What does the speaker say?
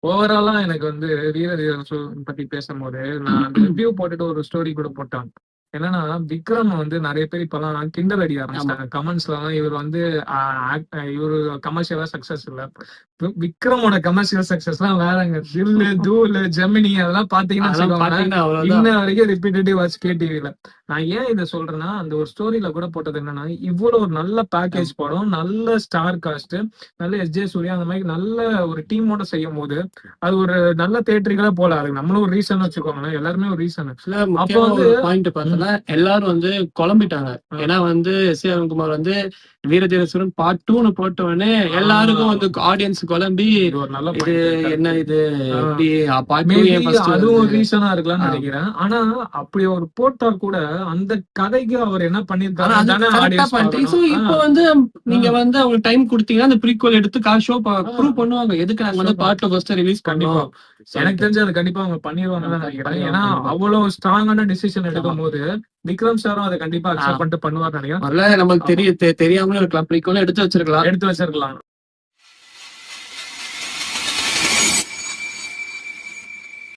ஓவராலா எனக்கு வந்து வீர தீரன் பத்தி பேசும்போது நான் அந்த ரிவ்யூ போட்டுட்டு ஒரு ஸ்டோரி கூட போட்டேன். என்னன்னா விக்ரம் வந்து நிறைய பேர் இப்பெல்லாம் கிண்டல் அடிக்க ஆமா. ஆரம்பிச்சிட்டாங்க கமெண்ட்ஸ்ல எல்லாம். இவர் வந்து இவரு கமர்ஷியலா சக்சஸ் இல்ல. விக்ரமோட கமர்ஷியல் சக்சஸ்லாம் வேறங்க. தில்லு தூளு ஜெமினி அதெல்லாம் பாத்தீங்கன்னு அதெல்லாம் வச்சுக்கோங்களேன், பாத்தீங்கன்னா அவ்வளவுதான். இன்ன வரைக்கும் ரிப்பீட்டடிவ் வாட்ச் கேடிவில. நான் ஏன் இதை சொல்றேன்னா, அந்த ஒரு ஸ்டோரியில கூட போட்டது என்னன்னா, இவ்வளவு ஒரு நல்ல பேக்கேஜ் ஆமா. படம், நல்ல ஸ்டார் காஸ்ட், நல்ல எஸ்.ஜே. சூர்யா அந்த மாதிரி நல்ல ஒரு டீமோட செய்யும் போது அது ஒரு நல்ல தியேட்டருக்கா போல. அதுக்கு நம்மளும் ஒரு ரீசன் வச்சுக்கோங்களேன், எல்லாருமே ஒரு ரீசன். இல்ல அப்ப முக்கியமா வந்து ஒரு பாயிண்ட் பார்த்தோன்னா, எல்லாரும் வந்து குழம்பிட்டாங்க. ஏன்னா வந்து எஸ். ஏ. ரவிக்குமார் வந்து வீரதீரசுரன் பார்ட் 2ன்னு போட்ட உடனே எல்லாருக்கும் வந்து ஆடியன்ஸ் குழம்பி, இது ஒரு நல்ல இது பாயிண்ட். என்ன இது எப்படி பார்ட் 2 மேபி ஏன் ஃபர்ஸ்ட் அதுவும் வருது? ஒரு ரீசனா இருக்கலாம்னு நினைக்கிறேன். ஆனா அப்படி ஒரு போட்டா கூட அந்த கதைக்கு அவர் என்ன ஆனா பண்ணிருக்காரு அது தானே கரெக்டா ஆடியன்ஸ் பண்ணிட்டீங்க. ஸோ பார்க்கணும். இப்போ வந்து நீங்க வந்து அவங்களுக்கு டைம் குடுத்தீங்கன்னா, அந்த ப்ரீக்வல் எடுத்து ஷோ ப்ரூவ் பண்ணுவாங்க. எதுக்கு நாங்க வந்து பார்ட் 2 ஃபர்ஸ்ட் ரிலீஸ் கண்டிப்பா. பண்ணோம். எனக்கு தெரிஞ்சு அது கண்டிப்பா அவங்க பண்ணிருவாங்கன்னு தான் நினைக்கிறேன். ஏன்னா கண்டிப்பா. அவ்வளவு ஸ்ட்ராங்கான டிசிஷன் ஆமா. எடுக்கும் போது விக்ரம் சாரும் அதை கண்டிப்பா அக்செப்ட் பண்ணிட்டு பண்ணுவார்னு நினைக்கிறேன். முதல்ல நமக்கு தெரியாமலே இருக்கலாம். ப்ரீக்வல் எடுத்து வச்சிருக்கலாம். எடுத்து வச்சிருக்கலாம்.